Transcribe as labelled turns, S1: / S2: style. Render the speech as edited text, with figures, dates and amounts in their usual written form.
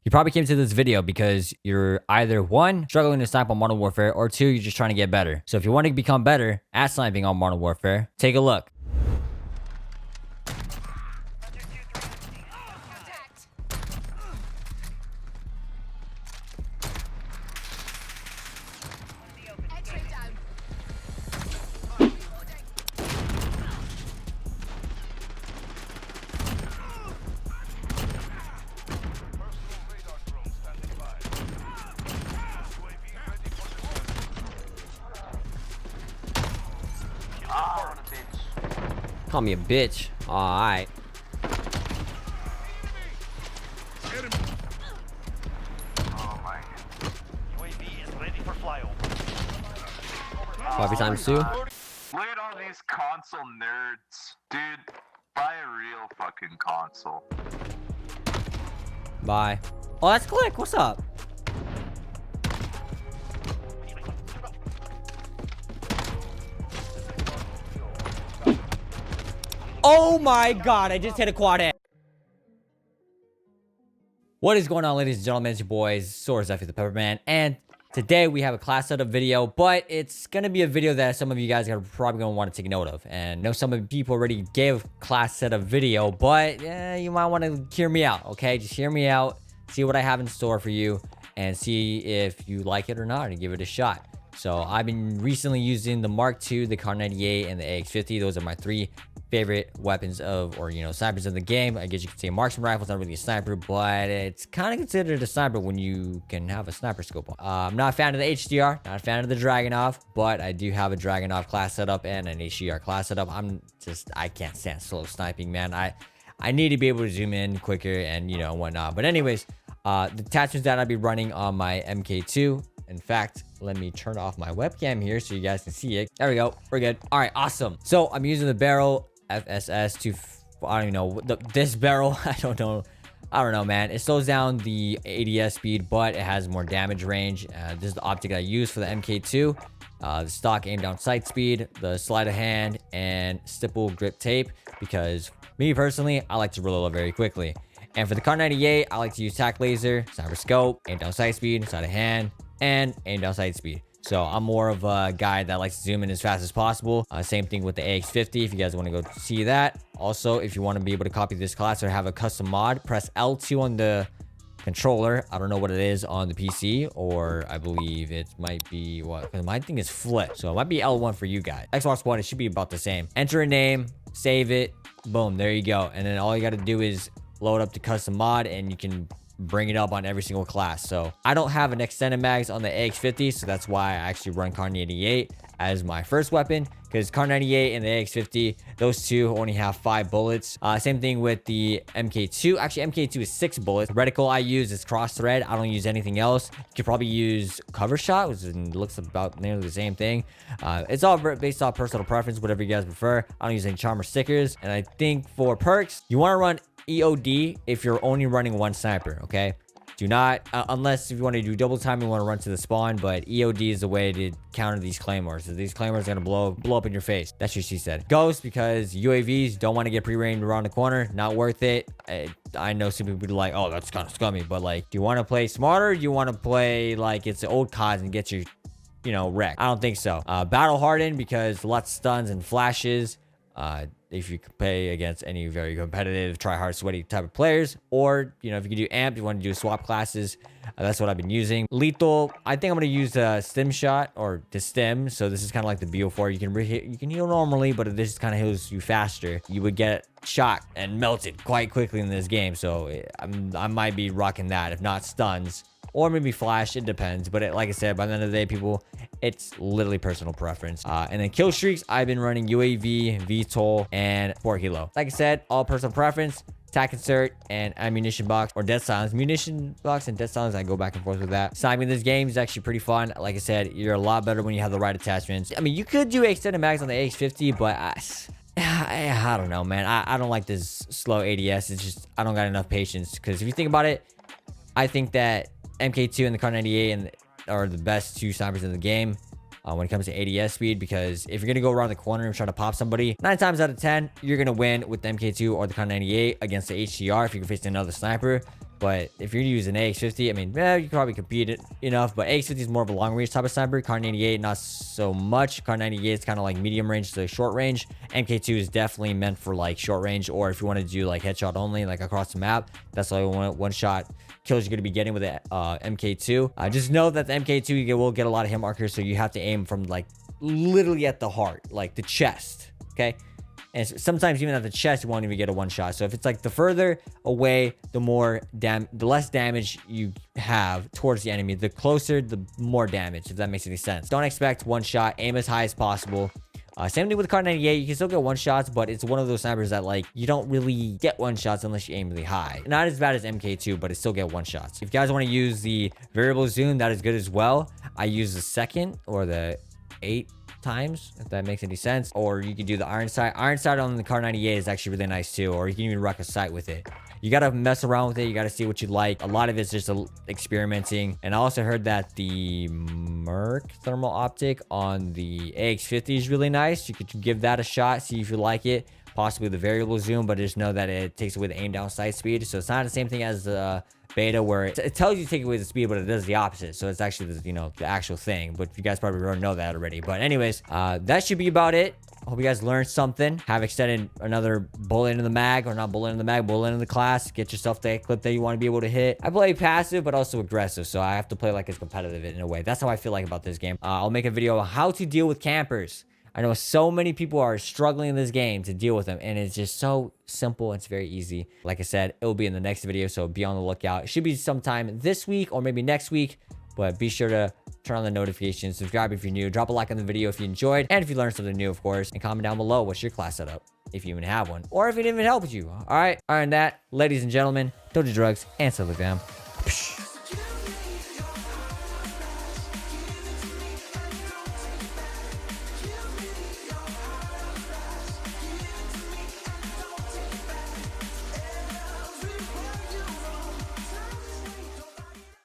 S1: You probably came to this video because you're either 1, struggling to snipe on Modern Warfare, or 2, you're just trying to get better. So if you want to become better at sniping on Modern Warfare, take a look.
S2: Call me a bitch. Alright. Every time Sue.
S3: Look at all these console nerds. Dude, buy a real fucking console.
S2: Bye. Oh, that's Click. What's up? Oh my god, I just hit a quad hit. What is going on, ladies and gentlemen? It's your boys, SoaR, Zephy the Pepperman, and today we have a class setup video, but it's gonna be a video that some of you guys are probably gonna want to take note of. And I know some of the people already gave class setup video, but you might want to hear me out, okay? Just hear me out, see what I have in store for you, and see if you like it or not, and give it a shot. So I've been recently using the Mark II, the Kar98, and the AX50. Those are my 3 favorite weapons of, or snipers in the game. I guess you could say marksman rifle is not really a sniper, but it's kind of considered a sniper when you can have a sniper scope on. I'm not a fan of the HDR, not a fan of the Dragunov, but I do have a Dragunov class setup and an HDR class setup. I can't stand slow sniping, man. I need to be able to zoom in quicker and whatnot. But anyways, the attachments that I'll be running on my MK2. In fact, let me turn off my webcam here so you guys can see it. There we go. We're good. All right, awesome. So I'm using the barrel FSS to, I don't know, this barrel. I don't know, man. It slows down the ADS speed, but it has more damage range. This is the optic I use for the MK2. The stock aim down sight speed, the sleight of hand, and stipple grip tape, because me personally, I like to reload very quickly. And for the Kar98, I like to use tac laser, sniper scope, aim down sight speed, sleight of hand, and aim down sight speed. So I'm more of a guy that likes to zoom in as fast as possible. Same thing with the AX50 if you guys want to go see that. Also, if you want to be able to copy this class or have a custom mod, press L2 on the controller. I don't know what it is on the PC, or I believe it might be what, because my thing is flip, so it might be L1 for you guys. Xbox One, it should be about the same. Enter a name, save it, boom, there you go. And then all you got to do is load up the custom mod and you can bring it up on every single class. So I don't have an extended mags on the AX50, so that's why I actually run Kar98 as my first weapon, because Kar98 and the AX50, those two only have 5 bullets. Same thing with the MK2. Actually, MK2 is 6 bullets. Reticle I use is cross thread. I don't use anything else. You could probably use cover shot, which looks about nearly the same thing. It's all based off personal preference, whatever you guys prefer. I don't use any charm or stickers. And I think for perks, you want to run EOD if you're only running 1 sniper, okay? Do not, unless if you want to do double time, you want to run to the spawn, but EOD is the way to counter these claymores. So these claymores are going to blow up in your face. That's what she said. Ghost, because UAVs don't want to get pre-ranged around the corner. Not worth it. I know some people be like, oh, that's kind of scummy, but like, do you want to play smarter? Do you want to play like it's the old CODs and get your, wrecked? I don't think so. Battle hardened, because lots of stuns and flashes. If you play against any very competitive, try hard, sweaty type of players, or if you can do amp, you want to do swap classes, that's what I've been using. Lethal, I think I'm going to use the stim shot, or the stim. So this is kind of like the BO4. You can heal normally, but this kind of heals you faster. You would get shot and melted quite quickly in this game, so I might be rocking that, if not stuns, or maybe flash. It depends, but like I said, by the end of the day, people, it's literally personal preference. And then kill streaks, I've been running UAV, VTOL, and 4 kilo. Like I said, all personal preference. Tac insert and ammunition box, or dead silence. Munition box and dead silence, I go back and forth with that. Sniping this game is actually pretty fun. Like I said, you're a lot better when you have the right attachments. I mean, you could do extended mags on the AX50, but I don't know, man. I don't like this slow ADS. It's just, I don't got enough patience, because if you think about it, I think that MK2 and the Kar98 are the best 2 snipers in the game when it comes to ADS speed, because if you're going to go around the corner and try to pop somebody, 9 times out of 10, you're going to win with the MK2 or the Kar98 against the HDR if you can face another sniper. But if you're using AX50, I mean, you can probably compete it enough. But AX50 is more of a long range type of sniper. Kar 98, not so much. Kar 98 is kind of like medium range to short range. MK2 is definitely meant for like short range, or if you want to do like headshot only, like across the map. That's like one shot kills you're going to be getting with the MK2. Just know that the MK2 you will get a lot of hit markers, so you have to aim from like literally at the heart, like the chest. Okay. And sometimes even at the chest, you won't even get a one shot. So if it's like the further away, the less damage you have towards the enemy. The closer, the more damage, if that makes any sense. Don't expect one shot. Aim as high as possible. Same thing with Kar 98. You can still get one shots, but it's one of those snipers that like you don't really get one shots unless you aim really high. Not as bad as MK2, but it still get one shots. If you guys want to use the variable zoom, that is good as well. I use the second or the 8 times, if that makes any sense. Or you can do the iron sight. Iron sight on the Kar 98 is actually really nice too. Or you can even wreck a sight with it. You gotta mess around with it. You gotta see what you like. A lot of it's just experimenting. And I also heard that the PERK thermal optic on the AX50 is really nice. You could give that a shot, see if you like it. Possibly the variable zoom, but just know that it takes away the aim down sight speed. So it's not the same thing as the beta, where it tells you to take away the speed, but it does the opposite. So it's actually the, the actual thing. But you guys probably already know that already. But anyways, that should be about it. Hope you guys learned something. Have extended another bullet into the mag, or not bullet in the mag, bullet in the class. Get yourself the clip that you want to be able to hit. I play passive, but also aggressive, so I have to play like as competitive in a way. That's how I feel like about this game. I'll make a video on how to deal with campers. I know so many people are struggling in this game to deal with them, and it's just so simple. It's very easy. Like I said, it will be in the next video, so be on the lookout. It should be sometime this week or maybe next week, but be sure to turn on the notifications, subscribe if you're new, drop a like on the video if you enjoyed, and if you learned something new, of course, and comment down below what's your class setup, if you even have one, or if it even helped you. All right, other than that, ladies and gentlemen, don't do drugs and silly fam.